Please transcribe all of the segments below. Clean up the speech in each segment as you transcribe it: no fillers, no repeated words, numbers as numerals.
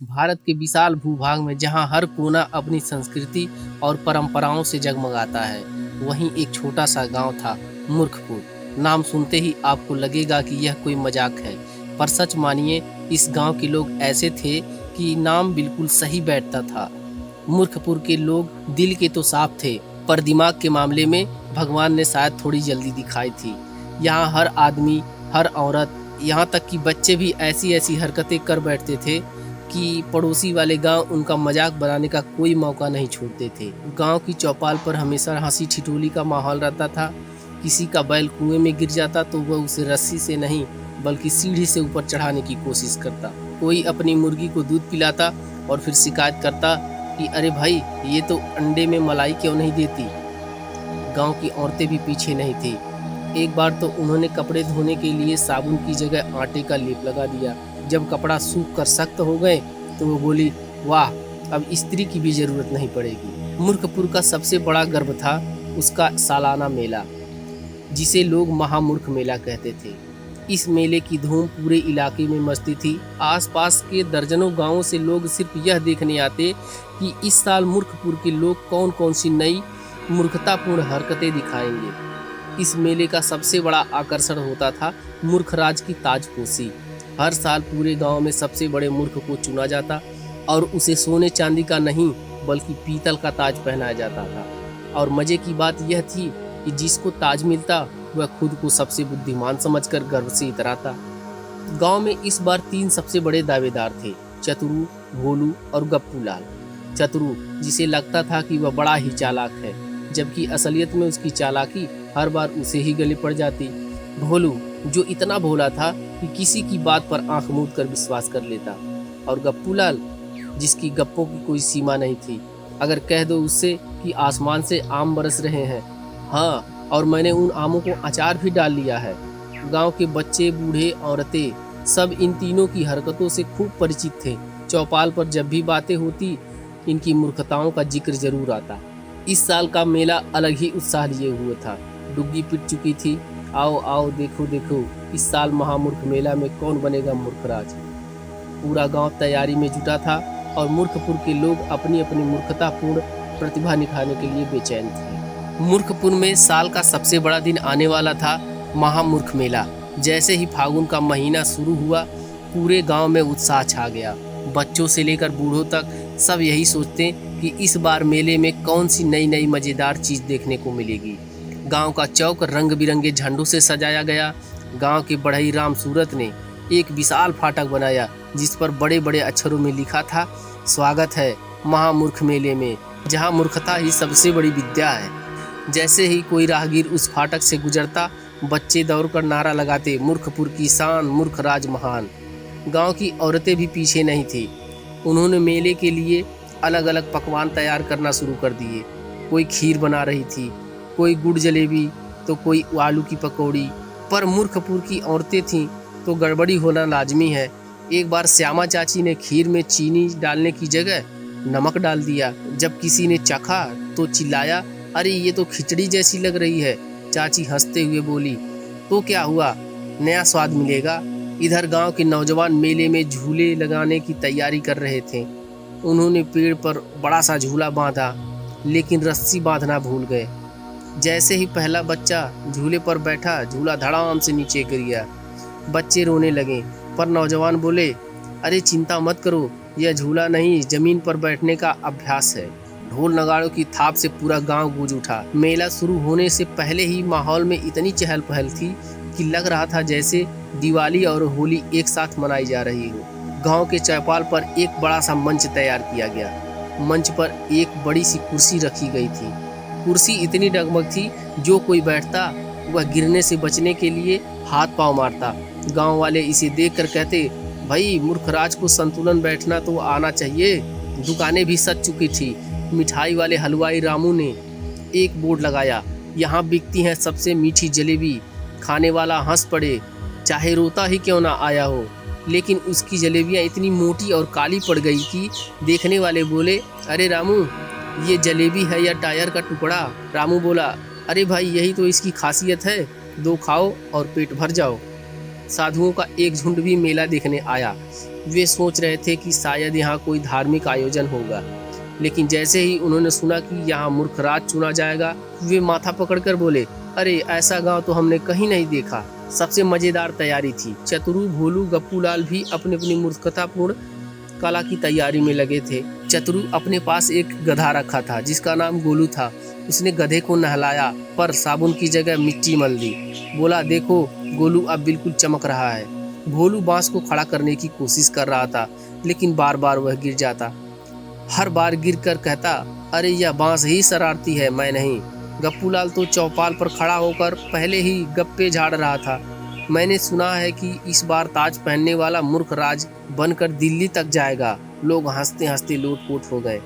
भारत के विशाल भूभाग में जहां हर कोना अपनी संस्कृति और परंपराओं से जगमगाता है, वहीं एक छोटा सा गांव था, मूर्खपुर। नाम सुनते ही आपको लगेगा कि यह कोई मजाक है, पर सच मानिए, इस गांव के लोग ऐसे थे कि नाम बिल्कुल सही बैठता था। मूर्खपुर के लोग दिल के तो साफ थे, पर दिमाग के मामले में भगवान ने शायद थोड़ी जल्दी दिखाई थी। यहाँ हर आदमी, हर औरत, यहाँ तक कि बच्चे भी ऐसी ऐसी हरकतें कर बैठते थे कि पड़ोसी वाले गांव उनका मजाक बनाने का कोई मौका नहीं छोड़ते थे। गांव की चौपाल पर हमेशा हंसी ठिठोली का माहौल रहता था। किसी का बैल कुएं में गिर जाता तो वह उसे रस्सी से नहीं बल्कि सीढ़ी से ऊपर चढ़ाने की कोशिश करता। कोई अपनी मुर्गी को दूध पिलाता और फिर शिकायत करता कि अरे भाई, ये तो अंडे में मलाई क्यों नहीं देती। गांव की औरतें भी पीछे नहीं थी। एक बार तो उन्होंने कपड़े धोने के लिए साबुन की जगह आटे का लेप लगा दिया। जब कपड़ा सूख कर सख्त हो गए तो वो बोली, वाह, अब इस्त्री की भी जरूरत नहीं पड़ेगी। मूर्खपुर का सबसे बड़ा गर्व था उसका सालाना मेला, जिसे लोग महामूर्ख मेला कहते थे। इस मेले की धूम पूरे इलाके में मचती थी। आसपास के दर्जनों गांवों से लोग सिर्फ यह देखने आते कि इस साल मूर्खपुर के लोग कौन कौन सी नई मूर्खतापूर्ण हरकतें दिखाएंगे। इस मेले का सबसे बड़ा आकर्षण होता था मूर्खराज की ताजपोशी। हर साल पूरे गांव में सबसे बड़े मूर्ख को चुना जाता और उसे सोने चांदी का नहीं बल्कि पीतल का ताज पहनाया जाता था। और मजे की बात यह थी कि जिसको ताज मिलता वह खुद को सबसे बुद्धिमान समझकर गर्व से इतराता। गांव में इस बार 3 सबसे बड़े दावेदार थे, चतुरू, भोलू और गप्पू लाल। चतुरू, जिसे लगता था कि वह बड़ा ही चालाक है, जबकि असलियत में उसकी चालाकी हर बार उसे ही गले पड़ जाती। भोलू, जो इतना भोला था कि किसी की बात पर आंख मूंद कर विश्वास कर लेता। और गप्पू लाल, जिसकी गप्पों की कोई सीमा नहीं थी। अगर कह दो उससे कि आसमान से आम बरस रहे हैं, हाँ, और मैंने उन आमों को अचार भी डाल लिया है। गांव के बच्चे, बूढ़े, औरतें सब इन तीनों की हरकतों से खूब परिचित थे। चौपाल पर जब भी बातें होती, इनकी मूर्खताओं का जिक्र जरूर आता। इस साल का मेला अलग ही उत्साह लिए हुए था। डुग्गी पिट चुकी थी। आओ आओ, देखो देखो, इस साल महामूर्ख मेला में कौन बनेगा मूर्खराज। पूरा गांव तैयारी में जुटा था और मूर्खपुर के लोग अपनी अपनी मूर्खतापूर्ण प्रतिभा निखारने के लिए बेचैन थे। मूर्खपुर में साल का सबसे बड़ा दिन आने वाला था, महामूर्ख मेला। जैसे ही फागुन का महीना शुरू हुआ, पूरे गांव में उत्साह छा गया। बच्चों से लेकर बूढ़ों तक सब यही सोचते कि इस बार मेले में कौन सी नई नई मजेदार चीज देखने को मिलेगी। गांव का चौक रंग बिरंगे झंडों से सजाया गया। गांव के बढ़ई राम सूरत ने एक विशाल फाटक बनाया, जिस पर बड़े बड़े अक्षरों में लिखा था, स्वागत है महामूर्ख मेले में, जहां मूर्खता ही सबसे बड़ी विद्या है। जैसे ही कोई राहगीर उस फाटक से गुजरता, बच्चे दौड़कर नारा लगाते, मूर्खपुर की शान, मूर्खराज महान। गांव की औरतें भी पीछे नहीं थी। उन्होंने मेले के लिए अलग अलग पकवान तैयार करना शुरू कर दिए। कोई खीर बना रही थी, कोई गुड़ जलेबी, तो कोई आलू की पकौड़ी। पर मूर्खपुर की औरतें थीं तो गड़बड़ी होना लाजमी है। एक बार श्यामा चाची ने खीर में चीनी डालने की जगह नमक डाल दिया। जब किसी ने चखा तो चिल्लाया, अरे ये तो खिचड़ी जैसी लग रही है। चाची हंसते हुए बोली, तो क्या हुआ, नया स्वाद मिलेगा। इधर गांव के नौजवान मेले में झूले लगाने की तैयारी कर रहे थे। उन्होंने पेड़ पर बड़ा सा झूला बांधा, लेकिन रस्सी बांधना भूल गए। जैसे ही पहला बच्चा झूले पर बैठा, झूला धड़ाम से नीचे गिर गया। बच्चे रोने लगे, पर नौजवान बोले, अरे चिंता मत करो, यह झूला नहीं, जमीन पर बैठने का अभ्यास है। ढोल नगाड़ों की थाप से पूरा गांव गूंज उठा। मेला शुरू होने से पहले ही माहौल में इतनी चहल पहल थी कि लग रहा था जैसे दिवाली और होली एक साथ मनाई जा रही हो। गांव के चौपाल पर एक बड़ा सा मंच तैयार किया गया। मंच पर एक बड़ी सी कुर्सी रखी गई थी। कुर्सी इतनी डगमग थी, जो कोई बैठता वह गिरने से बचने के लिए हाथ पांव मारता। गांव वाले इसे देखकर कहते, भाई, मूर्खराज को संतुलन बैठना तो आना चाहिए। दुकानें भी सज चुकी थी। मिठाई वाले हलवाई रामू ने एक बोर्ड लगाया, यहाँ बिकती है सबसे मीठी जलेबी। खाने वाला हंस पड़े, चाहे रोता ही क्यों ना आया हो। लेकिन उसकी जलेबियाँ इतनी मोटी और काली पड़ गई कि देखने वाले बोले, अरे रामू, ये जलेबी है या टायर का टुकड़ा। रामू बोला, अरे भाई, यही तो इसकी खासियत है, 2 खाओ और पेट भर जाओ। साधुओं का एक झुंड भी मेला देखने आया। वे सोच रहे थे कि शायद यहाँ कोई धार्मिक आयोजन होगा, लेकिन जैसे ही उन्होंने सुना कि यहाँ मूर्खराज चुना जाएगा, वे माथा पकड़कर बोले, अरे ऐसा गांव तो हमने कहीं नहीं देखा। सबसे मजेदार तैयारी थी। चतुरू, भोलू, गप्पू लाल भी अपनी अपनी मूर्खतापूर्ण कला की तैयारी में लगे थे। चतुरू अपने पास एक गधा रखा था जिसका नाम गोलू था। उसने गधे को नहलाया पर साबुन की जगह मिट्टी मल दी। बोला, देखो गोलू अब बिल्कुल चमक रहा है। भोलू बांस को खड़ा करने की कोशिश कर रहा था, लेकिन बार बार वह गिर जाता। हर बार गिरकर कहता, अरे यह बांस ही शरारती है, मैं नहीं। गप्पू लाल तो चौपाल पर खड़ा होकर पहले ही गप्पे झाड़ रहा था। मैंने सुना है कि इस बार ताज पहनने वाला मूर्ख राज बनकर दिल्ली तक जाएगा। लोग हंसते हंसते लोटपोट हो गए।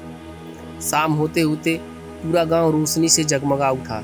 शाम होते होते पूरा गांव रोशनी से जगमगा उठा।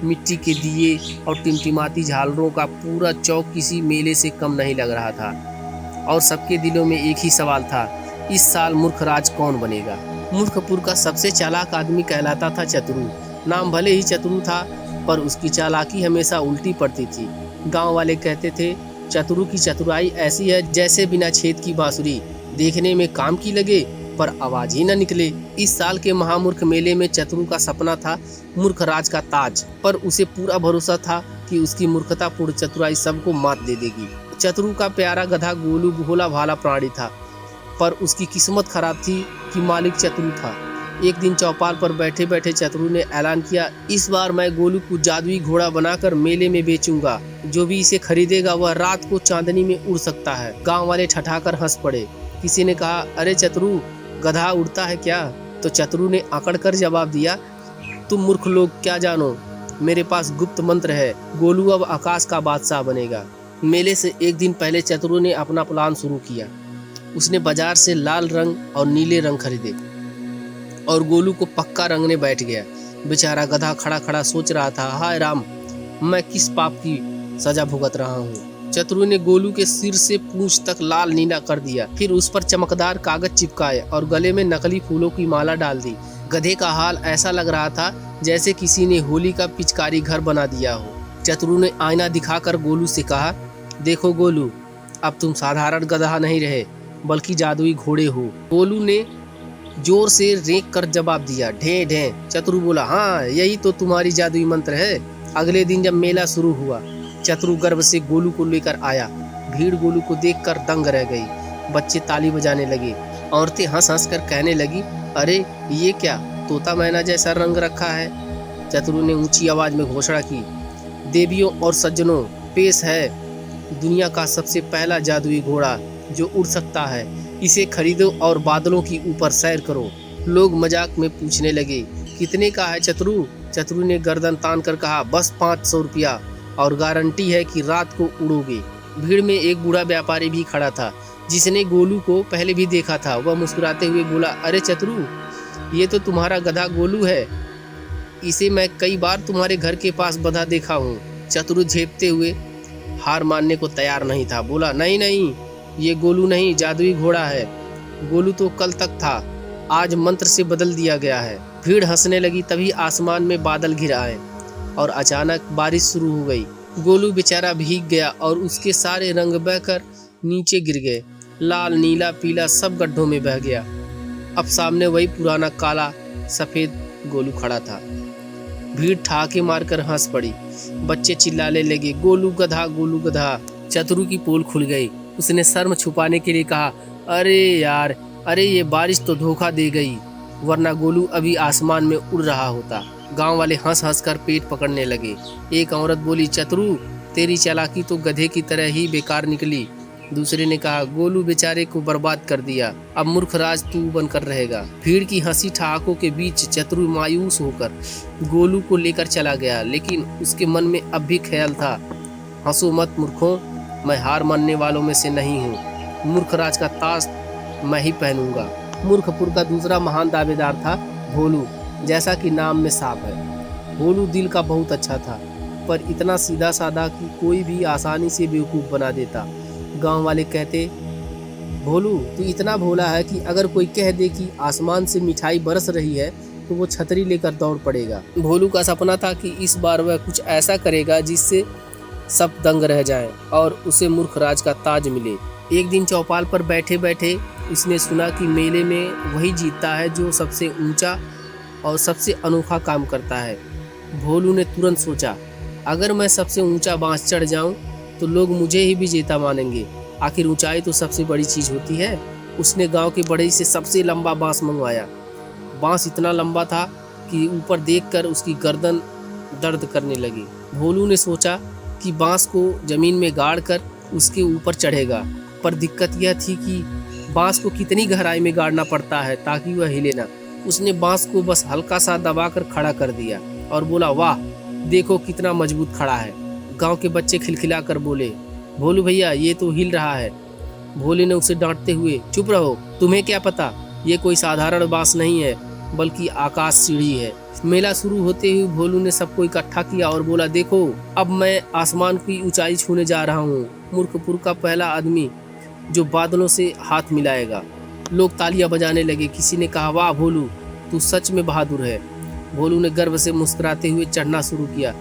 मिट्टी के दिए और टिमटिमाती झालरों का पूरा चौक किसी मेले से कम नहीं लग रहा था। और सबके दिलों में एक ही सवाल था, इस साल मूर्ख राज कौन बनेगा। मूर्खपुर का सबसे चालाक आदमी कहलाता था चतुरू। नाम भले ही चतुरू था, पर उसकी चालाकी हमेशा उल्टी पड़ती थी। गांव वाले कहते थे, चतुरू की चतुराई ऐसी है जैसे बिना छेद की बांसुरी, देखने में काम की लगे पर आवाज ही न निकले। इस साल के महामूर्ख मेले में चतुरू का सपना था मूर्ख राज का ताज, पर उसे पूरा भरोसा था कि उसकी मूर्खतापूर्ण चतुराई सबको मात दे देगी। चतुरू का प्यारा गधा गोलू भोला भाला प्राणी था, पर उसकी किस्मत खराब थी कि मालिक चतुरू था। एक दिन चौपाल पर बैठे बैठे चतुरू ने ऐलान किया, इस बार मैं गोलू को जादुई घोड़ा बनाकर मेले में बेचूंगा। जो भी इसे खरीदेगा वह रात को चांदनी में उड़ सकता है। गांव वाले ठठाकर हंस पड़े। किसी ने कहा, अरे चतुरू, गधा उड़ता है क्या? तो चतुरू ने अकड़ कर जवाब दिया, तुम मूर्ख लोग क्या जानो, मेरे पास गुप्त मंत्र है। गोलू अब आकाश का बादशाह बनेगा। मेले से एक दिन पहले चतुरू ने अपना प्लान शुरू किया। उसने बाजार से लाल रंग और नीले रंग खरीदे और गोलू को पक्का रंगने बैठ गया। बेचारा गधा खड़ा खड़ा सोच रहा था, हाय राम, मैं किस पाप की सजा भुगत रहा हूँ। चतुरू ने गोलू के सिर से पूंछ तक लाल नीला कर दिया, फिर उस पर चमकदार कागज चिपकाए और गले में नकली फूलों की माला डाल दी। गधे का हाल ऐसा लग रहा था जैसे किसी ने होली का पिचकारी घर बना दिया हो। चतुरू ने आईना दिखाकर गोलू से कहा, देखो गोलू, अब तुम साधारण गधा नहीं रहे बल्कि जादुई घोड़े हो। गोलू ने जोर से रेंक कर जवाब दिया, ढे ढे। चतुरू बोला, हाँ यही तो तुम्हारी जादुई मंत्र है। अगले दिन जब मेला शुरू हुआ, चतुरू गर्व से गोलू को लेकर आया। भीड़ गोलू को देखकर दंग रह गई। बच्चे ताली बजाने लगे, औरतें हंस हंस कर कहने लगी, अरे ये क्या, तोता मैना जैसा रंग रखा है। चतुरू ने ऊंची आवाज में घोषणा की, देवियों और सज्जनों, पेश है दुनिया का सबसे पहला जादुई घोड़ा जो उड़ सकता है। इसे खरीदो और बादलों की ऊपर सैर करो। लोग मजाक में पूछने लगे, कितने का है चतुरू? चतुरू ने गर्दन तान कर कहा, बस 500 रुपया और गारंटी है कि रात को उड़ोगे। भीड़ में एक बूढ़ा व्यापारी भी खड़ा था जिसने गोलू को पहले भी देखा था। वह मुस्कुराते हुए बोला, अरे चतुरू, ये तो तुम्हारा गधा गोलू है। इसे मैं कई बार तुम्हारे घर के पास बंधा देखा हूँ। चतुरू झेपते हुए हार मानने को तैयार नहीं था। बोला, नहीं नहीं, ये गोलू नहीं, जादुई घोड़ा है। गोलू तो कल तक था, आज मंत्र से बदल दिया गया है। भीड़ हंसने लगी। तभी आसमान में बादल घिर आए और अचानक बारिश शुरू हो गई। गोलू बेचारा भीग गया और उसके सारे रंग बहकर नीचे गिर गए। लाल, नीला, पीला सब गड्ढों में बह गया। अब सामने वही पुराना काला सफेद गोलू खड़ा था। भीड़ ठहाके मारकर हंस पड़ी। बच्चे चिल्लाने लगे, गोलू गधा, गोलू गधा। चतुरू की पोल खुल गई। उसने शर्म छुपाने के लिए कहा, अरे यार, अरे ये बारिश तो धोखा दे गई, वरना गोलू अभी आसमान में उड़ रहा होता। गांव वाले हंस हंस कर पेट पकड़ने लगे। एक औरत बोली, चतुरू, तेरी चालाकी तो गधे की तरह ही बेकार निकली। दूसरे ने कहा, गोलू बेचारे को बर्बाद कर दिया, अब मूर्ख राज तू बनकर रहेगा। भीड़ की हंसी ठहाकों के बीच चतुरू मायूस होकर गोलू को लेकर चला गया, लेकिन उसके मन में अब भी ख्याल था, हंसो मत मूर्खों, मैं हार मानने वालों में से नहीं हूँ। मूर्ख राज का ताज मैं ही पहनूंगा। मूर्खपुर का दूसरा महान दावेदार था भोलू, जैसा कि नाम में साफ है। भोलू दिल का बहुत अच्छा था, पर इतना सीधा साधा कि कोई भी आसानी से बेवकूफ़ बना देता। गांव वाले कहते, भोलू तू इतना भोला है कि अगर कोई कह दे कि आसमान से मिठाई बरस रही है तो वो छतरी लेकर दौड़ पड़ेगा। भोलू का सपना था कि इस बार वह कुछ ऐसा करेगा जिससे सब दंग रह जाएं और उसे मूर्ख राज का ताज मिले। एक दिन चौपाल पर बैठे बैठे उसने सुना कि मेले में वही जीतता है जो सबसे ऊंचा और सबसे अनोखा काम करता है। भोलू ने तुरंत सोचा, अगर मैं सबसे ऊंचा बांस चढ़ जाऊं तो लोग मुझे ही विजेता मानेंगे। आखिर ऊंचाई तो सबसे बड़ी चीज होती है। उसने गांव के बढ़ई से सबसे लंबा बांस मंगवाया। बांस इतना लंबा था कि ऊपर देखकर उसकी गर्दन दर्द करने लगी। भोलू ने सोचा कि बांस को जमीन में गाड़ कर उसके ऊपर चढ़ेगा, पर दिक्कत यह थी कि बांस को कितनी गहराई में गाड़ना पड़ता है ताकि वह हिले ना। उसने बांस को बस हल्का सा दबाकर खड़ा कर दिया और बोला, वाह देखो कितना मजबूत खड़ा है। गांव के बच्चे खिलखिलाकर बोले, भोलू भैया ये तो हिल रहा है। भोले ने उसे डांटते हुए, चुप रहो, तुम्हें क्या पता, ये कोई साधारण बांस नहीं है बल्कि आकाश सीढ़ी है। मेला शुरू होते ही भोलू ने सबको इकट्ठा किया और बोला, देखो अब मैं आसमान की ऊंचाई छूने जा रहा हूँ, मूर्खपुर का पहला आदमी जो बादलों से हाथ मिलाएगा। लोग तालियां बजाने लगे। किसी ने कहा, वाह भोलू तू सच में बहादुर है। भोलू ने गर्व से मुस्कुराते हुए चढ़ना शुरू किया।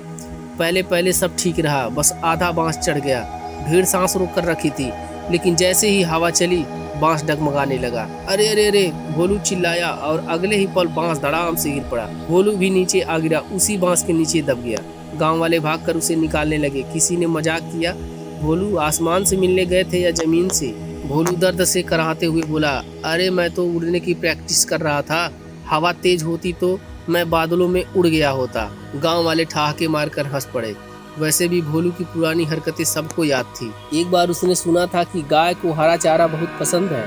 पहले पहले सब ठीक रहा, बस आधा बांस चढ़ गया। भीड़ सांस रोक कर रखी थी, लेकिन जैसे ही हवा चली बांस डगमगाने लगा। अरे अरे अरे, भोलू चिल्लाया और अगले ही पल बांस धड़ाम से गिर पड़ा। भोलू भी नीचे आ गिरा, उसी बांस के नीचे दब गया। गांव वाले भागकर उसे निकालने लगे। किसी ने मजाक किया, भोलू आसमान से मिलने गए थे या जमीन से? भोलू दर्द से कराहते हुए बोला, अरे मैं तो उड़ने की प्रैक्टिस कर रहा था, हवा तेज होती तो मैं बादलों में उड़ गया होता। गांव वाले ठहाके मारकर हंस पड़े। वैसे भी भोलू की पुरानी हरकतें सबको याद थी। एक बार उसने सुना था कि गाय को हरा चारा बहुत पसंद है,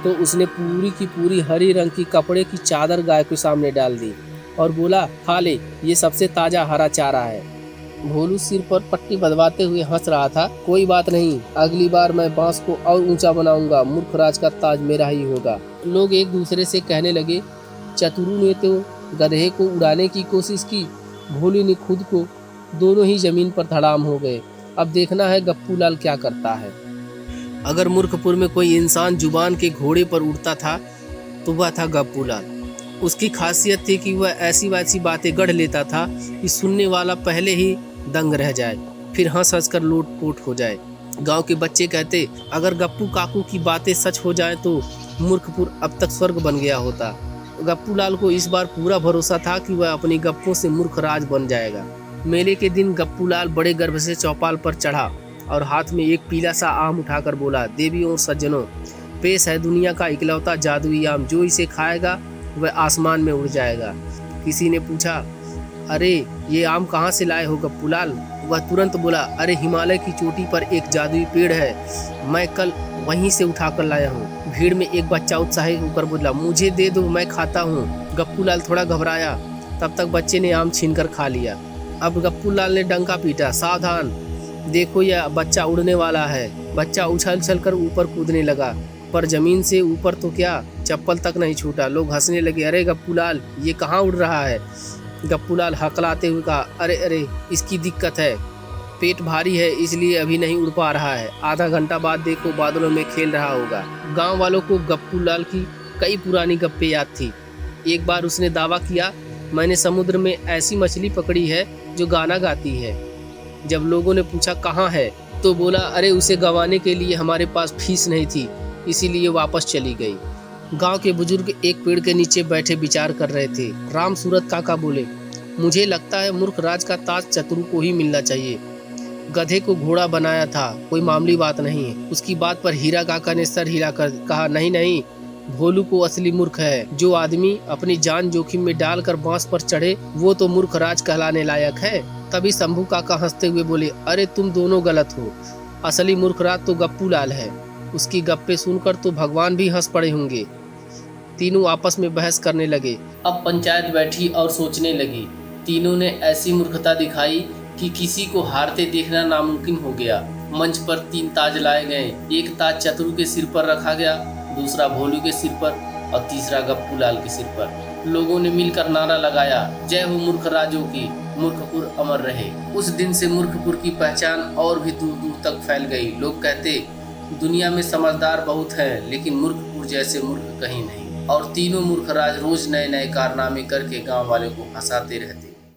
तो उसने पूरी की पूरी हरी रंग की कपड़े की चादर गाय के सामने डाल दी और बोला, खा ले, ये सबसे ताजा हरा चारा है। भोलू सिर पर पट्टी बंधवाते हुए हंस रहा था। कोई बात नहीं, अगली बार मैं बांस को और ऊंचा बनाऊंगा, मूर्खराज का ताज मेरा ही होगा। लोग एक दूसरे से कहने लगे, चतुरू ने तो गधे को उड़ाने की कोशिश की, भोलू ने खुद को, दोनों ही जमीन पर धड़ाम हो गए। अब देखना है गप्पू लाल क्या करता है। अगर मूर्खपुर में कोई इंसान जुबान के घोड़े पर उड़ता था तो वह था गप्पू लाल। उसकी खासियत थी कि वह ऐसी वैसी बातें गढ़ लेता था कि सुनने वाला पहले ही दंग रह जाए, फिर हंस हंस कर लोटपोट हो जाए। गांव के बच्चे कहते, अगर गप्पू काकू की बातें सच हो जाए तो मूर्खपुर अब तक स्वर्ग बन गया होता। गप्पू लाल को इस बार पूरा भरोसा था कि वह अपनी गप्पों से मूर्ख राज बन जाएगा। मेले के दिन गप्पू लाल बड़े गर्व से चौपाल पर चढ़ा और हाथ में एक पीला सा आम उठाकर बोला, देवियों और सज्जनों, पेश है दुनिया का इकलौता जादुई आम, जो इसे खाएगा वह आसमान में उड़ जाएगा। किसी ने पूछा, अरे ये आम कहाँ से लाए हो गप्पू लाल? वह तुरंत बोला, अरे हिमालय की चोटी पर एक जादुई पेड़ है, मैं कल वहीं से उठाकर लाया हूँ। भीड़ में एक बच्चा उत्साहित होकर बोला, मुझे दे दो, मैं खाता हूँ। गप्पू लाल थोड़ा घबराया, तब तक बच्चे ने आम छीनकर खा लिया। अब गप्पू लाल ने डंका पीटा, सावधान, देखो यह बच्चा उड़ने वाला है। बच्चा उछल उछल कर ऊपर कूदने लगा, पर जमीन से ऊपर तो क्या, चप्पल तक नहीं छूटा। लोग हंसने लगे, अरे गप्पू लाल ये कहाँ उड़ रहा है? गप्पू लाल हकलाते हुए कहा, अरे अरे इसकी दिक्कत है, पेट भारी है इसलिए अभी नहीं उड़ पा रहा है, आधा घंटा बाद देखो बादलों में खेल रहा होगा। गांव वालों को गप्पू लाल की कई पुरानी गप्पे याद थी। एक बार उसने दावा किया, मैंने समुद्र में ऐसी मछली पकड़ी है जो गाना गाती है। जब लोगों ने पूछा कहाँ है तो बोला, अरे उसे गंवाने के लिए हमारे पास फीस नहीं थी, इसीलिए वापस चली गई। गांव के बुजुर्ग एक पेड़ के नीचे बैठे विचार कर रहे थे। राम सूरत काका बोले, मुझे लगता है मूर्ख राज का ताज चतुरू को ही मिलना चाहिए। गधे को घोड़ा बनाया था, कोई मामूली बात नहीं है। उसकी बात पर हीरा काका ने सर हिलाकर कहा, नहीं नहीं, भोलू को असली मूर्ख है। जो आदमी अपनी जान जोखिम में डालकर बांस पर चढ़े वो तो मूर्ख राज कहलाने लायक है। तभी शंभू काका हंसते हुए बोले, अरे तुम दोनों गलत हो, असली मूर्ख राज तो गप्पू लाल है। उसकी गप्पे सुनकर तो भगवान भी हंस पड़े होंगे। तीनों आपस में बहस करने लगे। अब पंचायत बैठी और सोचने लगी। तीनों ने ऐसी मूर्खता दिखाई कि किसी को हारते देखना नामुमकिन हो गया। मंच पर 3 ताज लाए गए। एक ताज चतुरू के सिर पर रखा गया, दूसरा भोलू के सिर पर और तीसरा गप्पू लाल के सिर पर। लोगों ने मिलकर नारा लगाया, जय हो मूर्ख राजों की, मूर्खपुर अमर रहे। उस दिन से मूर्खपुर की पहचान और भी दूर दूर तक फैल गई। लोग कहते, दुनिया में समझदार बहुत हैं, लेकिन मूर्खपुर जैसे मूर्ख कहीं नहीं। और तीनों मूर्ख राज रोज नए नए कारनामे करके गांव वाले को हंसाते रहते।